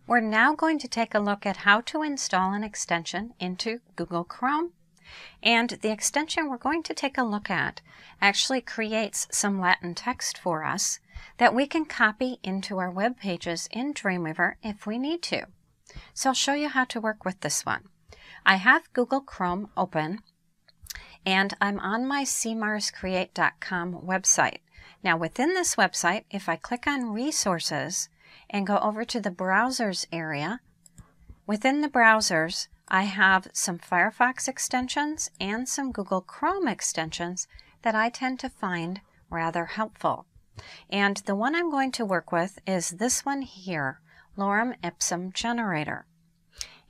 We're now going to take a look at how to install an extension into Google Chrome. And the extension we're going to take a look at actually creates some Latin text for us that we can copy into our web pages in Dreamweaver if we need to. So I'll show you how to work with this one. I have Google Chrome open and I'm on my cmarscreate.com website. Now within this website, if I click on Resources and go over to the Browsers area, within the browsers I have some Firefox extensions and some Google Chrome extensions that I tend to find rather helpful. And the one I'm going to work with is this one here, Lorem Ipsum Generator.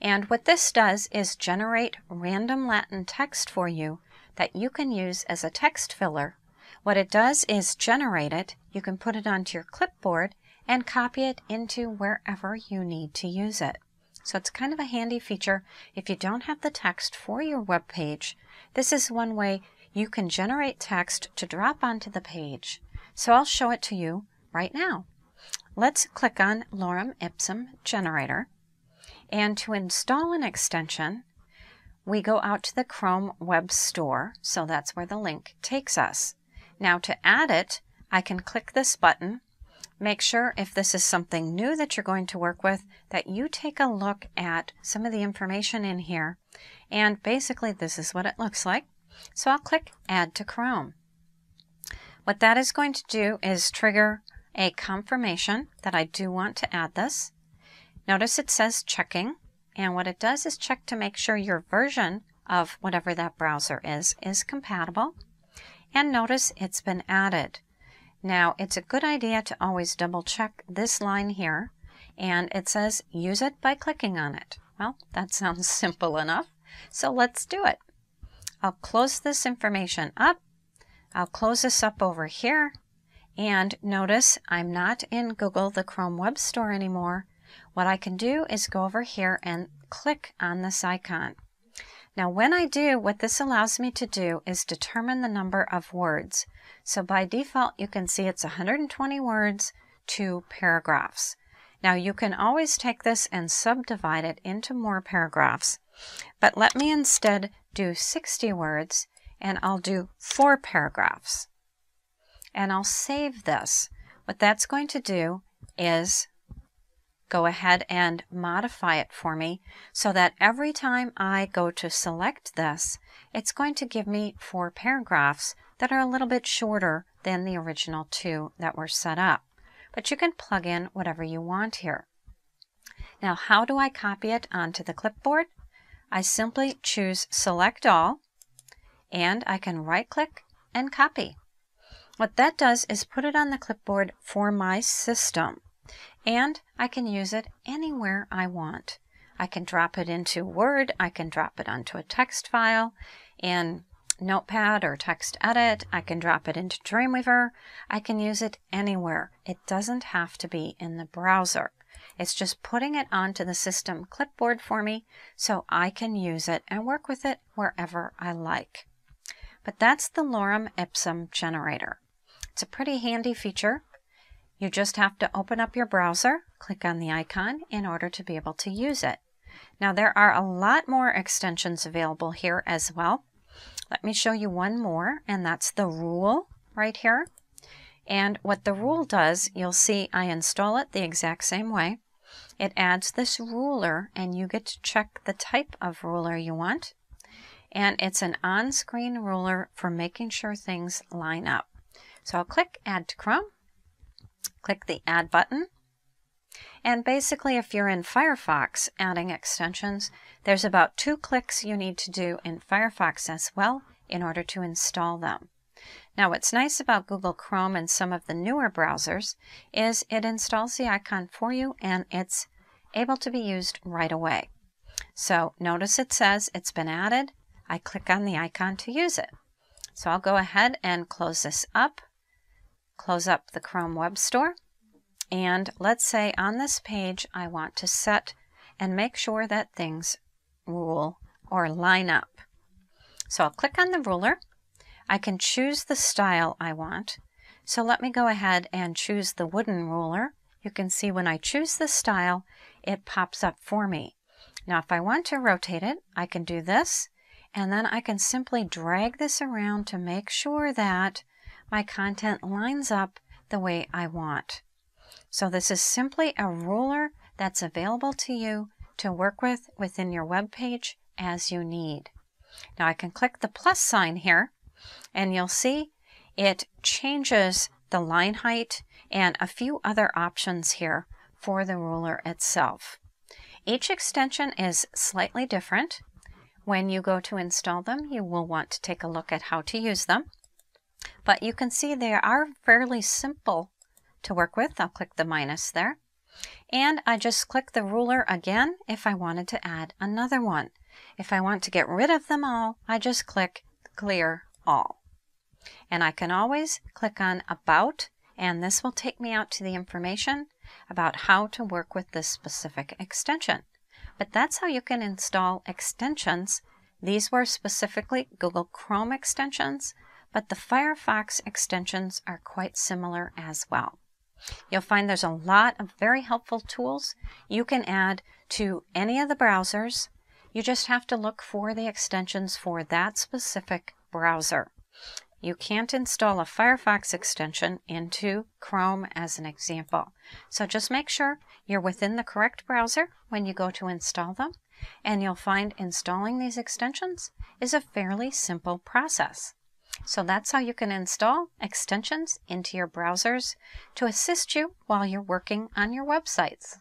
And what this does is generate random Latin text for you that you can use as a text filler. What it does is generate it, you can put it onto your clipboard and copy it into wherever you need to use it. So it's kind of a handy feature if you don't have the text for your web page. This is one way you can generate text to drop onto the page. So I'll show it to you right now. Let's click on Lorem Ipsum Generator. And to install an extension, we go out to the Chrome Web Store. So that's where the link takes us. Now to add it, I can click this button. Make sure if this is something new that you're going to work with that you take a look at some of the information in here. And basically this is what it looks like. So I'll click Add to Chrome. What that is going to do is trigger a confirmation that I do want to add this. Notice it says checking, and what it does is check to make sure your version of whatever that browser is compatible. And notice it's been added. Now it's a good idea to always double check this line here, and it says use it by clicking on it. Well, that sounds simple enough, so let's do it. I'll close this information up. I'll close this up over here, and notice I'm not in Google, the Chrome Web Store anymore. What I can do is go over here and click on this icon. Now when I do, what this allows me to do is determine the number of words. So by default, you can see it's 120 words, 2 paragraphs. Now you can always take this and subdivide it into more paragraphs, but let me instead do 60 words and I'll do 4 paragraphs. And I'll save this. What that's going to do is go ahead and modify it for me so that every time I go to select this, it's going to give me 4 paragraphs that are a little bit shorter than the original 2 that were set up. But you can plug in whatever you want here. Now, how do I copy it onto the clipboard? I simply choose Select All, and I can right-click and copy. What that does is put it on the clipboard for my system. And I can use it anywhere I want. I can drop it into Word, I can drop it onto a text file in Notepad or Text Edit, I can drop it into Dreamweaver, I can use it anywhere. It doesn't have to be in the browser. It's just putting it onto the system clipboard for me so I can use it and work with it wherever I like. But that's the Lorem Ipsum Generator. It's a pretty handy feature. You just have to open up your browser, click on the icon in order to be able to use it. Now there are a lot more extensions available here as well. Let me show you one more, and that's the rule right here. And what the rule does, you'll see I install it the exact same way. It adds this ruler, and you get to check the type of ruler you want. And it's an on-screen ruler for making sure things line up. So I'll click Add to Chrome. Click the Add button, and basically if you're in Firefox adding extensions, there's about 2 clicks you need to do in Firefox as well in order to install them. Now what's nice about Google Chrome and some of the newer browsers is it installs the icon for you and it's able to be used right away. So notice it says it's been added. I click on the icon to use it. So I'll go ahead and close this up. Close up the Chrome Web Store, and let's say on this page I want to set and make sure that things rule or line up. So I'll click on the ruler. I can choose the style I want. So let me go ahead and choose the wooden ruler. You can see when I choose the style, it pops up for me. Now if I want to rotate it, I can do this, and then I can simply drag this around to make sure that my content lines up the way I want. So this is simply a ruler that's available to you to work with within your web page as you need. Now I can click the plus sign here, and you'll see it changes the line height and a few other options here for the ruler itself. Each extension is slightly different. When you go to install them, you will want to take a look at how to use them. But you can see they are fairly simple to work with. I'll click the minus there. And I just click the ruler again if I wanted to add another one. If I want to get rid of them all, I just click clear all. And I can always click on About, and this will take me out to the information about how to work with this specific extension. But that's how you can install extensions. These were specifically Google Chrome extensions, but the Firefox extensions are quite similar as well. You'll find there's a lot of very helpful tools you can add to any of the browsers. You just have to look for the extensions for that specific browser. You can't install a Firefox extension into Chrome as an example. So just make sure you're within the correct browser when you go to install them, and you'll find installing these extensions is a fairly simple process. So that's how you can install extensions into your browsers to assist you while you're working on your websites.